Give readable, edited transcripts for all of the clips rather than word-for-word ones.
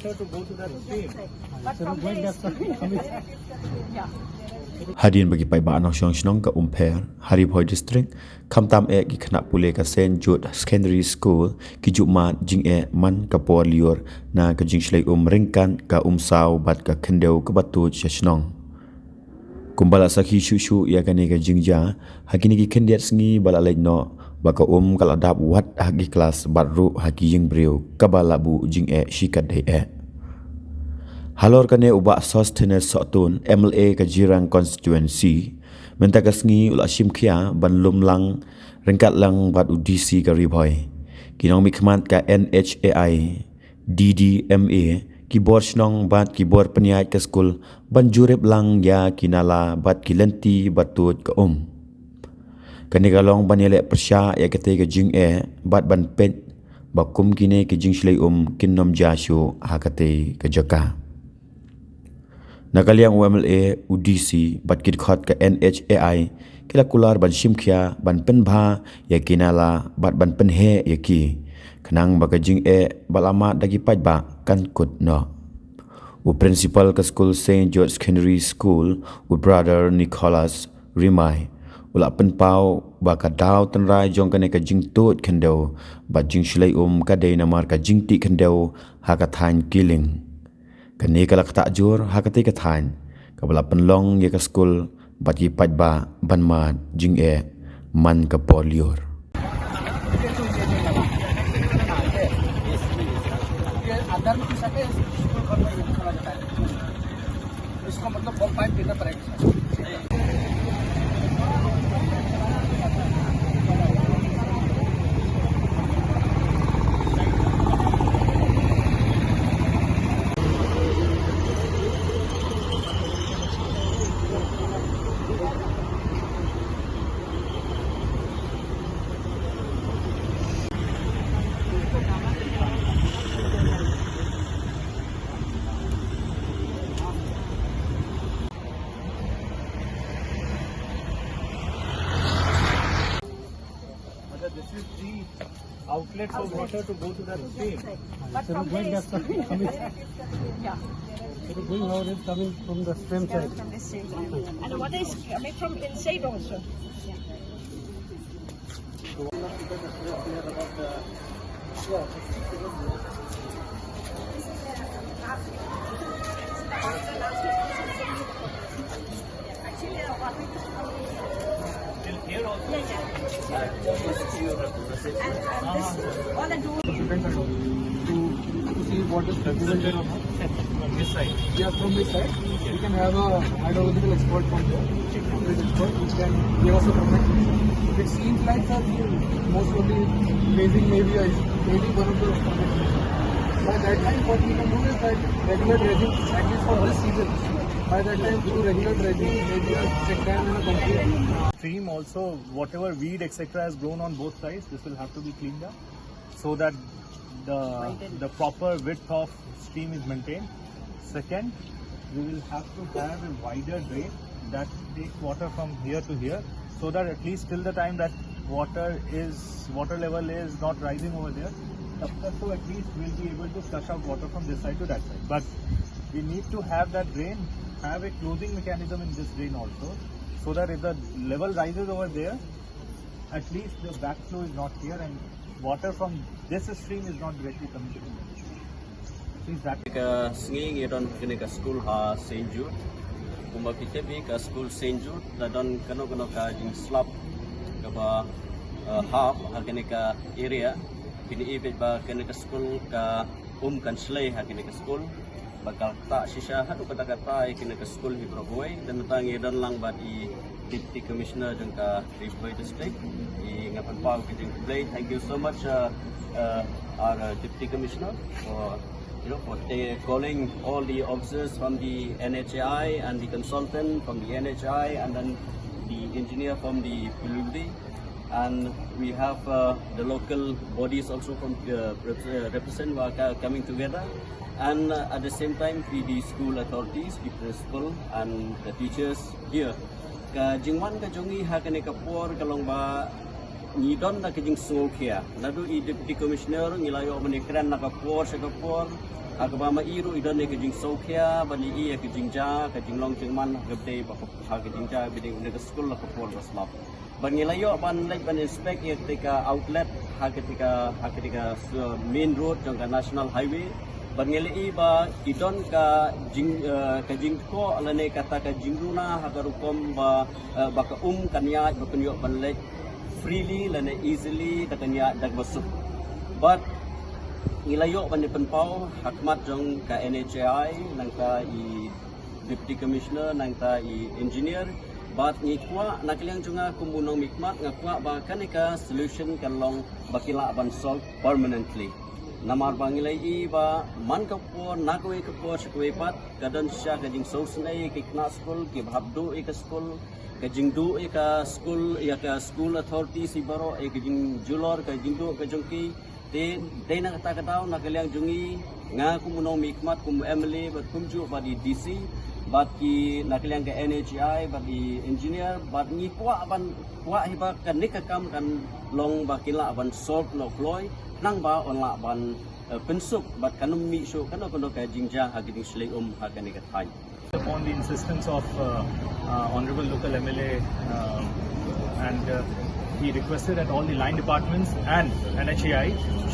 water to go to that stream. Hadirin bagi paidbah anak syong ke Mawphor Youtube district kamtam ki khana pule ka Jude secondary school ki jumat jing man ka por liur na ka jingshlei ringkan ka saw bat ka khendeu ka batu chashnong kumbala sakhi shuh ïaka ka jingja hakini ki khendiat sngi bala no baka kaladap wat hagi kelas batru hagi jing riew ka balabu jing shikat dei halor kane ubah sustenance sotun MLA ka jirang constituency menta ka sngi ula shimkhia ban lumlang rengkat lang bat UDC ka riboy kinong mikmat ka NHAI DDMA kibor snong bat kibor peniat ka skul ban jurep lang ya kinala bat kilenti batut ka kani galong banele persya ya kete ka jing bat ban pet bakum kine ka jingshlei kinnom jashu hakate ka jaka Nakaliang MLA UDC bat kidkhot ke NHAI kila kular ban shimkhia ban pynphriang ya kinala bat ban pynhe ya ki kenang baga jing balama dagi paidbah kan kut no u principal ke skul St George Secondary School u brother Nicholas Rimai ula penpau baka daw tenrai jong kane ka jing tut khendeu bat jingshlei ka dei namar ka jingti khendeu ha ka thain killing kani kalak takjur hakati ka thain kabala penlong ye ka skul bat yi paidbah ban mat jing man ka polior इसका मतलब ball pipe देना पड़ेगा This is the outlet for water to go to that stream. But from going over it's coming from the stream side. From this side. And what is coming from inside also? Here also. And this all I do To see what is represented on From this side. yeah, from this side. We can have a hydrological expert from there, expert which can give us a comment. It seems like that most probably raising maybe one of the by that time what we can do is that regular dredging, at least for this season. By that time do regular dredging, maybe a check dam and a complete Stream also, whatever weed etc. has grown on both sides, this will have to be cleaned up so that the proper width of stream is maintained. Second, we will have to have a wider drain that takes water from here to here, so that at least till the time that water level is not rising over there, so at least we'll be able to flush out water from this side to that side. But we need to have that drain, have a closing mechanism in this drain also, so that if the level rises over there, at least the backflow is not here and water from this stream is not directly coming to the Please that. Ka seng don kene ka school ha St Jude. Kumba kita bi ka school St Jude la don kano ka jing slap ka ba half ha kene ka area kini ibet ba kene ka school ka kan slay ha kene ka school bakal tak shisha hadu kata-kata kene ka school hi Broadway dan tangi dan lang ba di Deputy Commissioner jeng ka Lyngba district I ngapan pau ke jeng play. Thank you so much our Deputy Commissioner for for calling all the officers from the NHAI and the consultant from the NHI and then the engineer from the PWD, and we have the local bodies also from represent coming together, and at the same time the school authorities, the principal and the teachers here. Ka jingwan ka jongi ha kane kapor kalong ba ngidon na kajing sengkhia naduh I Deputy Commissioner ngilayo menikran na kapor sa kapor Agaba mairu idon ke jing shemkhia bani I ke jingja ke jinglong jingman gede ba ke jingja biding ke skul la khubor baslap. Bani layo ban like ban inspect ketika outlet ketika main road jangka national highway. Bani lai ba idon ka jing ko lane kata ka jingruna hagarukom ba ka kanya ba kunyo ban like freely lane easily katanya dag masuk. But ilayo ban penpau hakmat jong ka NHI nang ka I deputy commissioner nang ka I engineer but ngikwa nakliang junga kumunong mikmat ngakwa ba kanika solution kalong bakila ban solve permanently. Namar bangilai I ba man kapur nakwe kapur sakwe pat kadan sya kajing sngi kikna school ki bhabdu ek school kajingdu ek school ya ka school authority sibaro ek jing julor kajingdu kajongki te na kata katao nakaliang jungi nga kumunong mikmat kum MLA but kumju ba di DC but ki nakaliang ka NHI but di engineer but ni kwa hiba kan nikakam kan long bakila ban solve no ploy nang ba onla ban pensuk but kanum mi show kano ka jingja hagiding jingshlei haganika thai. Upon the insistence of Honorable Local MLA and he requested that all the line departments and NHI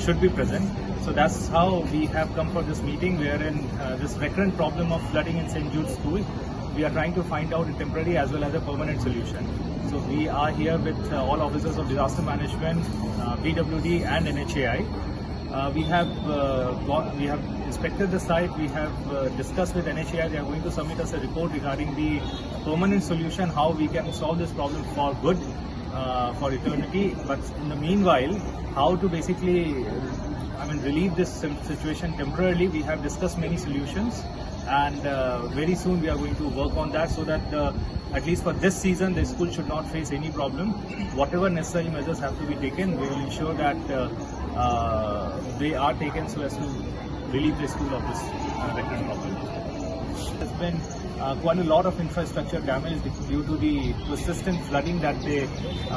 should be present. So that's how we have come for this meeting wherein this recurrent problem of flooding in St. Jude's school, we are trying to find out a temporary as well as a permanent solution. So we are here with all officers of disaster management, PWD and NHI. We have inspected the site, we have discussed with NHI, they are going to submit us a report regarding the permanent solution, how we can solve this problem for good, for eternity. But in the meanwhile, how to basically relieve this situation temporarily, we have discussed many solutions and very soon we are going to work on that so that at least for this season the school should not face any problem. Whatever necessary measures have to be taken, we will ensure that they are taken so as to relieve the school of this recurrent problem. There has been quite a lot of infrastructure damage due to the persistent flooding that they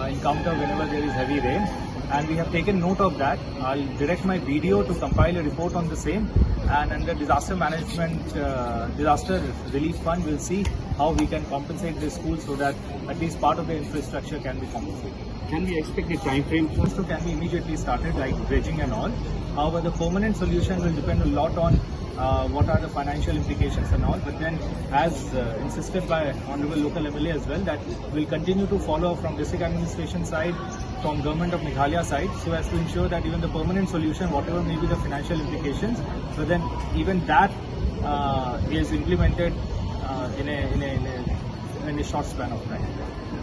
encounter whenever there is heavy rain, and we have taken note of that. I'll direct my BDO to compile a report on the same, and under disaster management, disaster relief fund, we'll see how we can compensate the school so that at least part of the infrastructure can be compensated. Can we expect the time frame? Also can be immediately started, like dredging and all. However, the permanent solution will depend a lot on what are the financial implications and all. But then, as insisted by Honorable Local MLA as well, that will continue to follow from district administration side, from government of Meghalaya side, so as to ensure that even the permanent solution, whatever may be the financial implications, so then even that is implemented in a short span of time.